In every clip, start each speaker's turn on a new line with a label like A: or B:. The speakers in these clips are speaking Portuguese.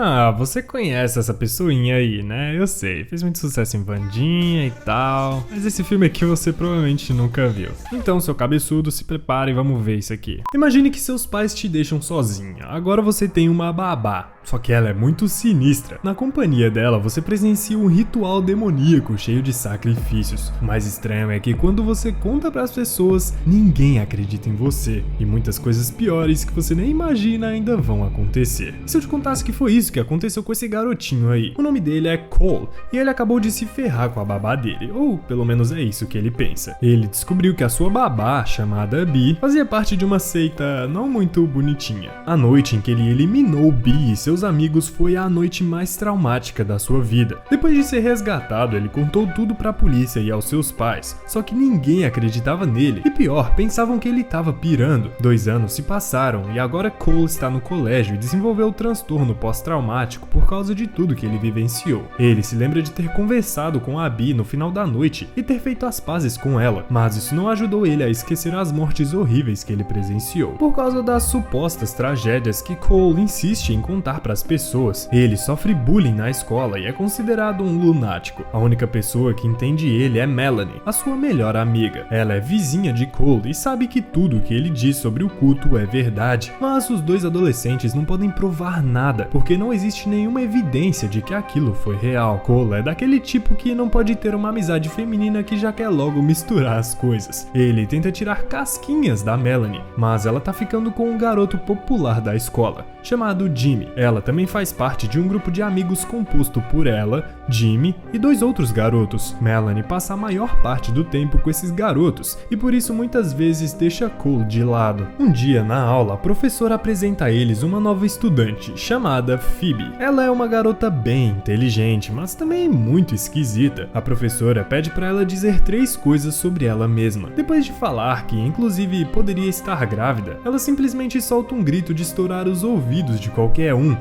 A: Ah, você conhece essa pessoinha aí, né? Eu sei, fez muito sucesso em Wandinha e tal, mas esse filme aqui você provavelmente nunca viu. Então, seu cabeçudo, se prepare e vamos ver isso aqui. Imagine que seus pais te deixam sozinha, agora você tem uma babá. Só que ela é muito sinistra. Na companhia dela, você presencia um ritual demoníaco cheio de sacrifícios. O mais estranho é que quando você conta pras pessoas, ninguém acredita em você. E muitas coisas piores que você nem imagina ainda vão acontecer. E se eu te contasse que foi isso que aconteceu com esse garotinho aí? O nome dele é Cole, e ele acabou de se ferrar com a babá dele. Ou pelo menos é isso que ele pensa. Ele descobriu que a sua babá, chamada Bee, fazia parte de uma seita não muito bonitinha. A noite em que ele eliminou Bee e seus amigos foi a noite mais traumática da sua vida. Depois de ser resgatado, ele contou tudo pra polícia e aos seus pais, só que ninguém acreditava nele, e pior, pensavam que ele tava pirando. 2 anos se passaram e agora Cole está no colégio e desenvolveu transtorno pós-traumático por causa de tudo que ele vivenciou. Ele se lembra de ter conversado com a Bee no final da noite e ter feito as pazes com ela, mas isso não ajudou ele a esquecer as mortes horríveis que ele presenciou. Por causa das supostas tragédias que Cole insiste em contar para as pessoas, ele sofre bullying na escola e é considerado um lunático. A única pessoa que entende ele é Melanie, a sua melhor amiga. Ela é vizinha de Cole e sabe que tudo o que ele diz sobre o culto é verdade, mas os dois adolescentes não podem provar nada, porque não existe nenhuma evidência de que aquilo foi real. Cole é daquele tipo que não pode ter uma amizade feminina que já quer logo misturar as coisas. Ele tenta tirar casquinhas da Melanie, mas ela tá ficando com um garoto popular da escola, chamado Jimmy. Ela também faz parte de um grupo de amigos composto por ela, Jimmy e 2 outros garotos. Melanie passa a maior parte do tempo com esses garotos e por isso muitas vezes deixa Cole de lado. Um dia na aula, a professora apresenta a eles uma nova estudante chamada Phoebe. Ela é uma garota bem inteligente, mas também muito esquisita. A professora pede para ela dizer 3 coisas sobre ela mesma. Depois de falar que inclusive poderia estar grávida, ela simplesmente solta um grito de estourar os ouvidos de qualquer um.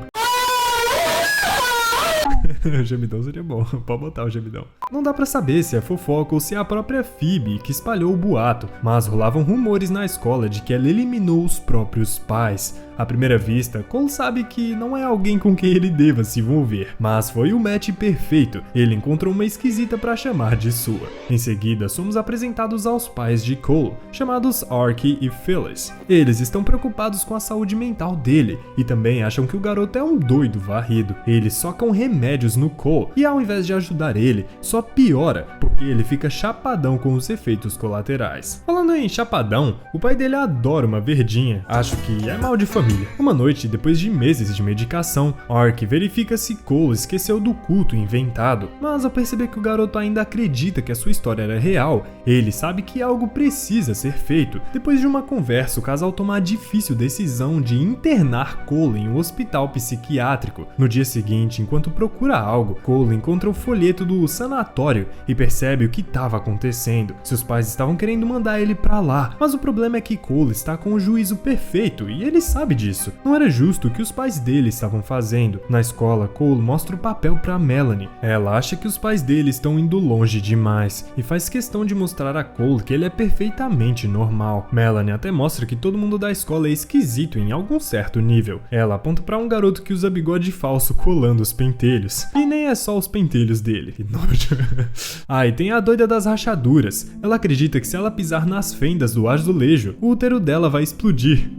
A: O gemidão seria bom, pode botar o gemidão. Não dá pra saber se é fofoca ou se é a própria Phoebe que espalhou o boato, mas rolavam rumores na escola de que ela eliminou os próprios pais. À primeira vista, Cole sabe que não é alguém com quem ele deva se envolver, mas foi o match perfeito. Ele encontrou uma esquisita pra chamar de sua. Em seguida, somos apresentados aos pais de Cole, chamados Archie e Phyllis. Eles estão preocupados com a saúde mental dele e também acham que o garoto é um doido varrido. Eles socam remédios no Cole e ao invés de ajudar ele, só piora, porque ele fica chapadão com os efeitos colaterais. Falando em chapadão, o pai dele adora uma verdinha, acho que é mal de família. Uma noite, depois de meses de medicação, Archie verifica se Cole esqueceu do culto inventado, mas ao perceber que o garoto ainda acredita que a sua história era real, ele sabe que algo precisa ser feito. Depois de uma conversa, o casal toma a difícil decisão de internar Cole em um hospital psiquiátrico. No dia seguinte, enquanto procura algo, Cole encontra o folheto do sanatório e percebe o que estava acontecendo. Seus pais estavam querendo mandar ele pra lá, mas o problema é que Cole está com o juízo perfeito e ele sabe disso. Não era justo o que os pais dele estavam fazendo. Na escola, Cole mostra o papel pra Melanie. Ela acha que os pais dele estão indo longe demais e faz questão de mostrar a Cole que ele é perfeitamente normal. Melanie até mostra que todo mundo da escola é esquisito em algum certo nível. Ela aponta pra um garoto que usa bigode falso colando os pentelhos. E nem é só os pentelhos dele. Que nojo. Ah, e tem a doida das rachaduras. Ela acredita que se ela pisar nas fendas do azulejo, o útero dela vai explodir.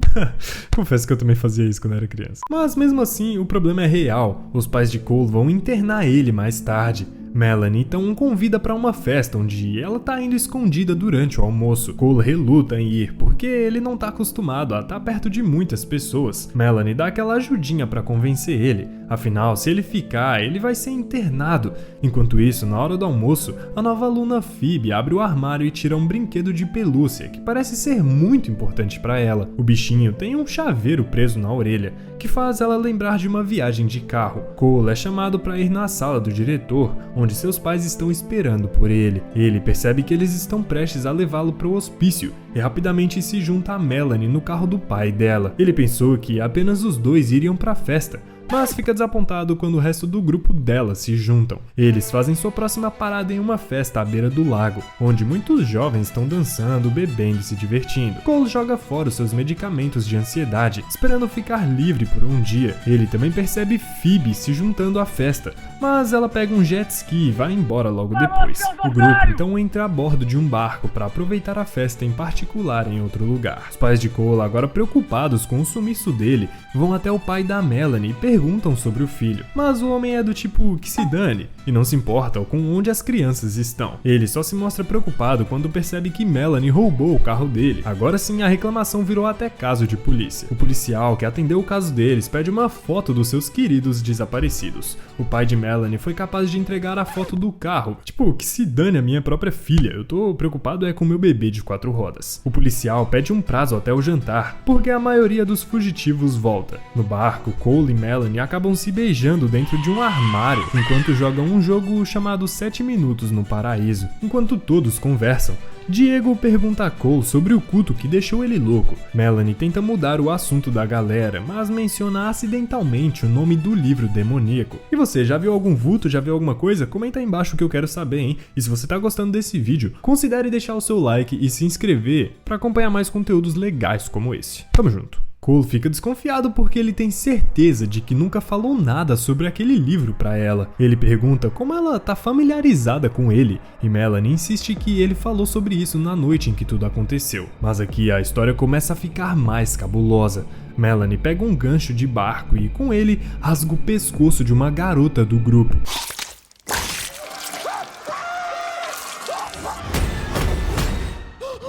A: Confesso que eu também fazia isso quando era criança. Mas mesmo assim, o problema é real. Os pais de Cole vão internar ele mais tarde. Melanie então o convida para uma festa onde ela tá indo escondida durante o almoço. Cole reluta em ir porque ele não tá acostumado a estar perto de muitas pessoas. Melanie dá aquela ajudinha para convencer ele. Afinal, se ele ficar, ele vai ser internado. Enquanto isso, na hora do almoço, a nova aluna Phoebe abre o armário e tira um brinquedo de pelúcia que parece ser muito importante para ela. O bichinho tem um chaveiro preso na orelha, que faz ela lembrar de uma viagem de carro. Cole é chamado para ir na sala do diretor, onde seus pais estão esperando por ele. Ele percebe que eles estão prestes a levá-lo para o hospício e rapidamente se junta a Melanie no carro do pai dela. Ele pensou que apenas os dois iriam para a festa, mas fica desapontado quando o resto do grupo dela se juntam. Eles fazem sua próxima parada em uma festa à beira do lago, onde muitos jovens estão dançando, bebendo e se divertindo. Cole joga fora os seus medicamentos de ansiedade, esperando ficar livre por um dia. Ele também percebe Phoebe se juntando à festa, mas ela pega um jet ski e vai embora logo depois. O grupo então entra a bordo de um barco para aproveitar a festa em particular em outro lugar. Os pais de Cole, agora preocupados com o sumiço dele, vão até o pai da Melanie e perguntam sobre o filho. Mas o homem é do tipo que se dane e não se importa com onde as crianças estão. Ele só se mostra preocupado quando percebe que Melanie roubou o carro dele. Agora sim, a reclamação virou até caso de polícia. O policial que atendeu o caso deles pede uma foto dos seus queridos desaparecidos. O pai de Melanie foi capaz de entregar a foto do carro. Tipo, que se dane a minha própria filha, eu tô preocupado com meu bebê de 4 rodas. O policial pede um prazo até o jantar, porque a maioria dos fugitivos volta. No barco, Cole e Melanie acabam se beijando dentro de um armário, enquanto jogam um jogo chamado 7 Minutos no Paraíso. Enquanto todos conversam, Diego pergunta a Cole sobre o culto que deixou ele louco. Melanie tenta mudar o assunto da galera, mas menciona acidentalmente o nome do livro demoníaco. E você, já viu algum vulto? Já viu alguma coisa? Comenta aí embaixo que eu quero saber, hein? E se você tá gostando desse vídeo, considere deixar o seu like e se inscrever para acompanhar mais conteúdos legais como esse. Tamo junto! Cole fica desconfiado porque ele tem certeza de que nunca falou nada sobre aquele livro pra ela. Ele pergunta como ela tá familiarizada com ele, e Melanie insiste que ele falou sobre isso na noite em que tudo aconteceu. Mas aqui a história começa a ficar mais cabulosa. Melanie pega um gancho de barco e com ele rasga o pescoço de uma garota do grupo.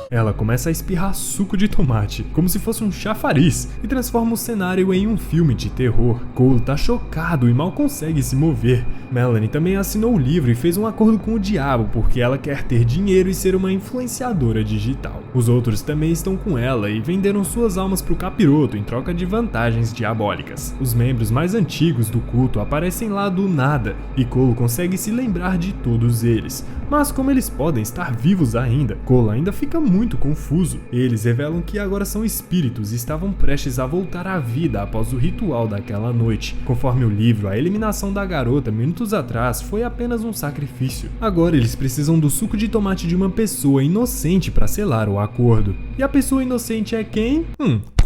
A: Ela começa a espirrar suco de tomate, como se fosse um chafariz, e transforma o cenário em um filme de terror. Cole tá chocado e mal consegue se mover. Melanie também assinou o livro e fez um acordo com o diabo porque ela quer ter dinheiro e ser uma influenciadora digital. Os outros também estão com ela e venderam suas almas pro capiroto em troca de vantagens diabólicas. Os membros mais antigos do culto aparecem lá do nada e Cole consegue se lembrar de todos eles. Mas como eles podem estar vivos ainda, Cole ainda fica muito confuso. Eles revelam que agora são espíritos e estavam prestes a voltar à vida após o ritual daquela noite. Conforme o livro, a eliminação da garota minutos atrás foi apenas um sacrifício. Agora eles precisam do suco de tomate de uma pessoa inocente para selar o acordo. E a pessoa inocente é quem?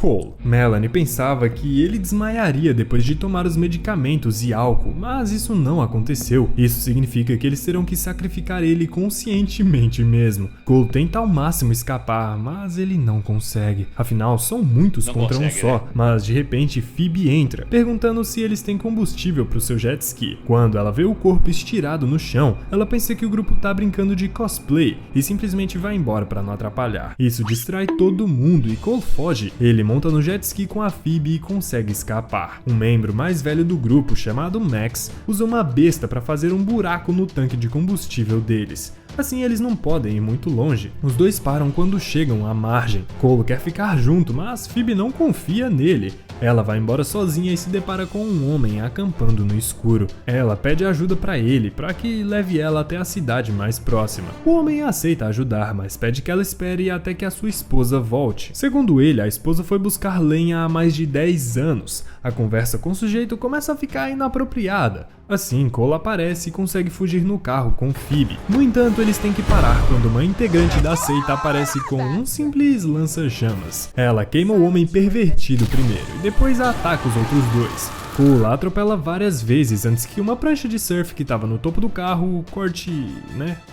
A: Cole. Melanie pensava que ele desmaiaria depois de tomar os medicamentos e álcool, mas isso não aconteceu. Isso significa que eles terão que sacrificar ele conscientemente mesmo. Cole tenta ao máximo escapar, mas ele não consegue. Afinal, são muitos contra um só, mas de repente Phoebe entra, perguntando se eles têm combustível pro seu jet ski. Quando ela vê o corpo estirado no chão, ela pensa que o grupo tá brincando de cosplay e simplesmente vai embora para não atrapalhar. Isso distrai todo mundo e Cole foge. Ele monta no jet ski com a Phoebe e consegue escapar. Um membro mais velho do grupo, chamado Max, usa uma besta para fazer um buraco no tanque de combustível deles. Assim eles não podem ir muito longe. Os dois param quando chegam à margem. Cole quer ficar junto, mas Phoebe não confia nele. Ela vai embora sozinha e se depara com um homem acampando no escuro. Ela pede ajuda para ele, para que leve ela até a cidade mais próxima. O homem aceita ajudar, mas pede que ela espere até que a sua esposa volte. Segundo ele, a esposa foi buscar lenha há mais de 10 anos. A conversa com o sujeito começa a ficar inapropriada. Assim, Cole aparece e consegue fugir no carro com Phoebe. No entanto, eles têm que parar quando uma integrante da seita aparece com um simples lança-chamas. Ela queima o homem pervertido primeiro e depois ataca os outros dois. Cole atropela várias vezes antes que uma prancha de surf que estava no topo do carro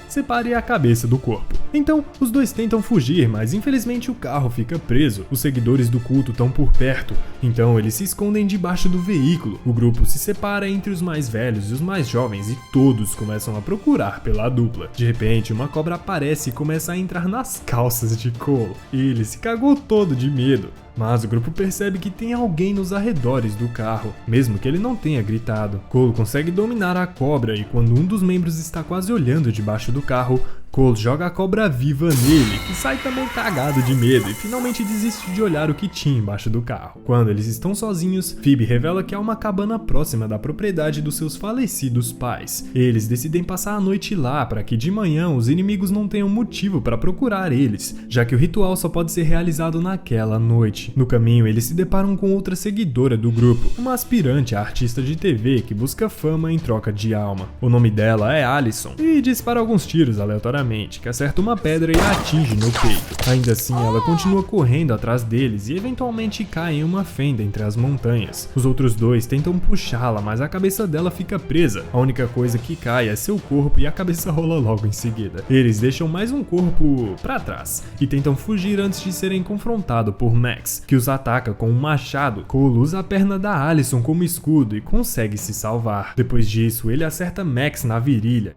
A: separe a cabeça do corpo. Então, os dois tentam fugir, mas infelizmente o carro fica preso. Os seguidores do culto estão por perto, então eles se escondem debaixo do veículo. O grupo se separa entre os mais velhos e os mais jovens e todos começam a procurar pela dupla. De repente, uma cobra aparece e começa a entrar nas calças de Cole. Ele se cagou todo de medo. Mas o grupo percebe que tem alguém nos arredores do carro, mesmo que ele não tenha gritado. Cole consegue dominar a cobra e quando um dos membros está quase olhando debaixo do carro, Cole joga a cobra viva nele, que sai também cagado de medo e finalmente desiste de olhar o que tinha embaixo do carro. Quando eles estão sozinhos, Phoebe revela que há uma cabana próxima da propriedade dos seus falecidos pais. Eles decidem passar a noite lá para que de manhã os inimigos não tenham motivo para procurar eles, já que o ritual só pode ser realizado naquela noite. No caminho, eles se deparam com outra seguidora do grupo, uma aspirante a artista de TV que busca fama em troca de alma. O nome dela é Allison e dispara alguns tiros aleatoriamente, que acerta uma pedra e a atinge no peito. Ainda assim, ela continua correndo atrás deles e eventualmente cai em uma fenda entre as montanhas. Os outros dois tentam puxá-la, mas a cabeça dela fica presa. A única coisa que cai é seu corpo e a cabeça rola logo em seguida. Eles deixam mais um corpo pra trás e tentam fugir antes de serem confrontados por Max, que os ataca com um machado. Cole usa a perna da Allison como escudo e consegue se salvar. Depois disso, ele acerta Max na virilha.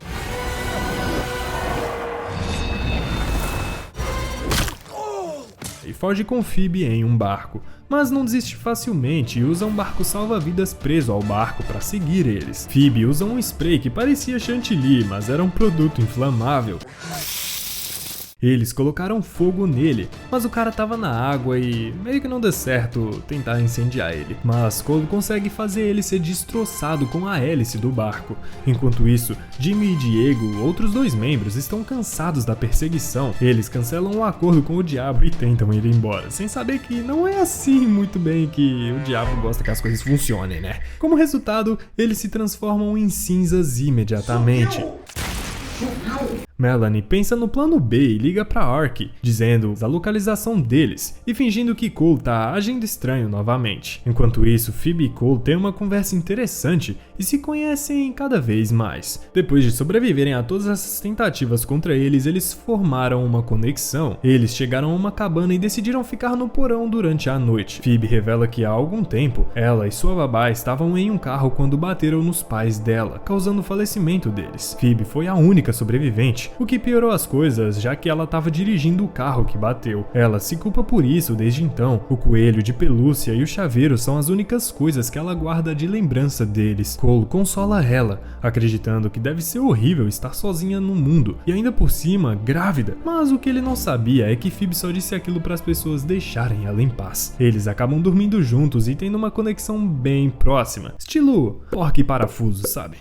A: E foge com Phoebe em um barco, mas não desiste facilmente e usa um barco salva-vidas preso ao barco para seguir eles. Phoebe usa um spray que parecia chantilly, mas era um produto inflamável. Eles colocaram fogo nele, mas o cara tava na água e meio que não deu certo tentar incendiar ele. Mas Cole consegue fazer ele ser destroçado com a hélice do barco. Enquanto isso, Jimmy e Diego, outros dois membros, estão cansados da perseguição. Eles cancelam um acordo com o diabo e tentam ir embora, sem saber que não é assim muito bem que o diabo gosta que as coisas funcionem, né? Como resultado, eles se transformam em cinzas imediatamente. Melanie pensa no plano B e liga pra Ark, dizendo a localização deles e fingindo que Cole tá agindo estranho novamente. Enquanto isso, Phoebe e Cole têm uma conversa interessante e se conhecem cada vez mais. Depois de sobreviverem a todas essas tentativas contra eles, eles formaram uma conexão. Eles chegaram a uma cabana e decidiram ficar no porão durante a noite. Phoebe revela que há algum tempo, ela e sua babá estavam em um carro quando bateram nos pais dela, causando o falecimento deles. Phoebe foi a única sobrevivente, o que piorou as coisas, já que ela estava dirigindo o carro que bateu. Ela se culpa por isso desde então. O coelho de pelúcia e o chaveiro são as únicas coisas que ela guarda de lembrança deles. Cole consola ela, acreditando que deve ser horrível estar sozinha no mundo, e ainda por cima, grávida. Mas o que ele não sabia é que Phoebe só disse aquilo para as pessoas deixarem ela em paz. Eles acabam dormindo juntos e tendo uma conexão bem próxima, estilo porca e parafuso, sabe?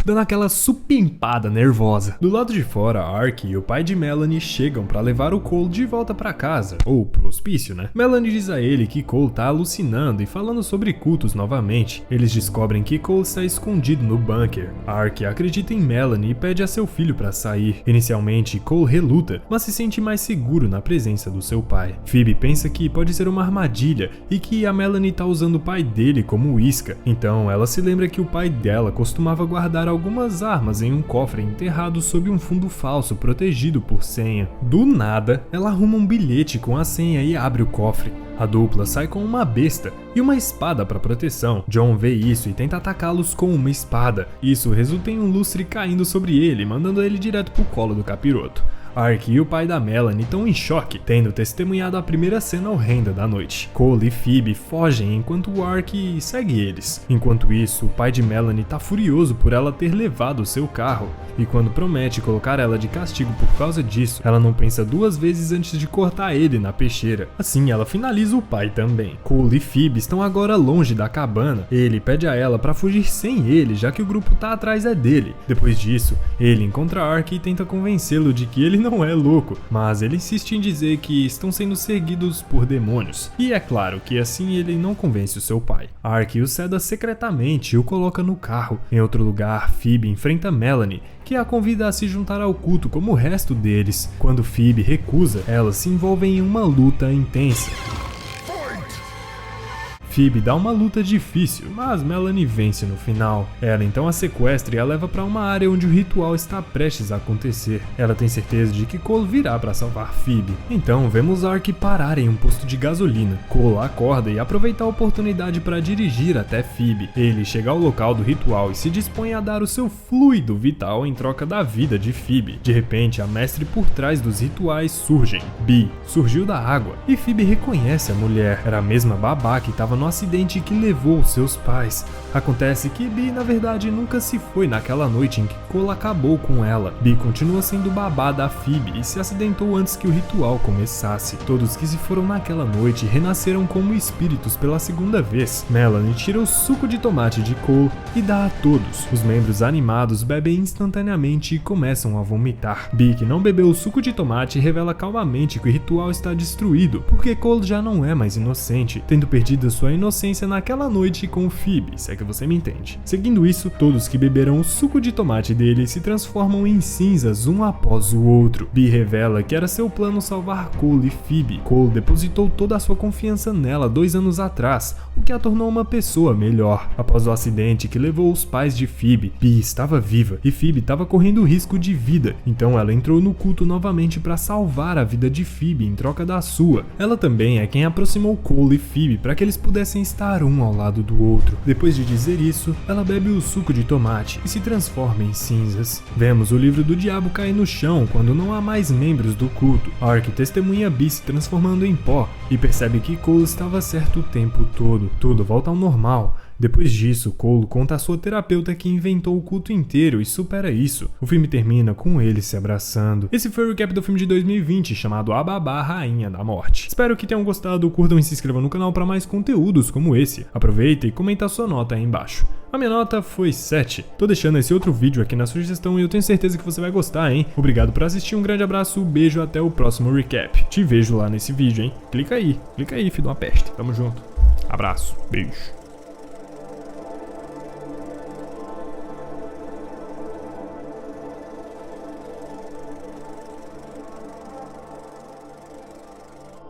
A: Dando aquela supimpada nervosa. Do lado de fora, Ark e o pai de Melanie chegam pra levar o Cole de volta pra casa, ou pro hospício, né? Melanie diz a ele que Cole tá alucinando e falando sobre cultos novamente. Eles descobrem que Cole está escondido no bunker. Ark acredita em Melanie e pede a seu filho pra sair. Inicialmente, Cole reluta, mas se sente mais seguro na presença do seu pai. Phoebe pensa que pode ser uma armadilha e que a Melanie tá usando o pai dele como isca. Então ela se lembra que o pai dela costumava guardar algumas armas em um cofre enterrado sob um fundo falso protegido por senha. Do nada, ela arruma um bilhete com a senha e abre o cofre. A dupla sai com uma besta e uma espada para proteção. John vê isso e tenta atacá-los com uma espada. Isso resulta em um lustre caindo sobre ele, mandando ele direto pro colo do capiroto. Ark e o pai da Melanie estão em choque, tendo testemunhado a primeira cena horrenda da noite. Cole e Phoebe fogem enquanto o Ark segue eles. Enquanto isso, o pai de Melanie tá furioso por ela ter levado o seu carro, e quando promete colocar ela de castigo por causa disso, ela não pensa duas vezes antes de cortar ele na peixeira. Assim, ela finaliza o pai também. Cole e Phoebe estão agora longe da cabana. Ele pede a ela para fugir sem ele, já que o grupo tá atrás dele. Depois disso, ele encontra Ark e tenta convencê-lo de que ele não é louco, mas ele insiste em dizer que estão sendo seguidos por demônios. E é claro que assim ele não convence o seu pai. Ark o ceda secretamente e o coloca no carro. Em outro lugar, Phoebe enfrenta Melanie, que a convida a se juntar ao culto como o resto deles. Quando Phoebe recusa, elas se envolvem em uma luta intensa. Phoebe dá uma luta difícil, mas Melanie vence no final. Ela então a sequestra e a leva para uma área onde o ritual está prestes a acontecer. Ela tem certeza de que Cole virá para salvar Phoebe. Então vemos Ark parar em um posto de gasolina. Cole acorda e aproveita a oportunidade para dirigir até Phoebe. Ele chega ao local do ritual e se dispõe a dar o seu fluido vital em troca da vida de Phoebe. De repente, a mestre por trás dos rituais surgem. Bee surgiu da água e Phoebe reconhece a mulher. Era a mesma babá que estava no acidente que levou seus pais. Acontece que Bee na verdade nunca se foi naquela noite em que Cole acabou com ela. Bee continua sendo babá da Phoebe e se acidentou antes que o ritual começasse. Todos que se foram naquela noite renasceram como espíritos pela segunda vez. Melanie tira o suco de tomate de Cole e dá a todos. Os membros animados bebem instantaneamente e começam a vomitar. Bee, que não bebeu o suco de tomate, revela calmamente que o ritual está destruído, porque Cole já não é mais inocente, tendo perdido sua inocência naquela noite com Phoebe, se é que você me entende. Seguindo isso, todos que beberam o suco de tomate dele se transformam em cinzas um após o outro. Bee revela que era seu plano salvar Cole e Phoebe. Cole depositou toda a sua confiança nela 2 anos atrás, o que a tornou uma pessoa melhor. Após o acidente que levou os pais de Phoebe, Bee estava viva e Phoebe estava correndo risco de vida, então ela entrou no culto novamente para salvar a vida de Phoebe em troca da sua. Ela também é quem aproximou Cole e Phoebe para que eles pudessem estar um ao lado do outro. Depois de dizer isso, ela bebe o suco de tomate e se transforma em cinzas. Vemos o livro do diabo cair no chão quando não há mais membros do culto. Ark testemunha Bee se transformando em pó e percebe que Cole estava certo o tempo todo. Tudo volta ao normal. Depois disso, Cole conta à sua terapeuta que inventou o culto inteiro e supera isso. O filme termina com eles se abraçando. Esse foi o recap do filme de 2020, chamado A Babá Rainha da Morte. Espero que tenham gostado, curtam e se inscrevam no canal para mais conteúdos como esse. Aproveita e comenta a sua nota aí embaixo. A minha nota foi 7. Tô deixando esse outro vídeo aqui na sugestão e eu tenho certeza que você vai gostar, hein? Obrigado por assistir, um grande abraço, beijo, até o próximo recap. Te vejo lá nesse vídeo, hein? Clica aí, filho de uma peste. Tamo junto. Abraço, beijo.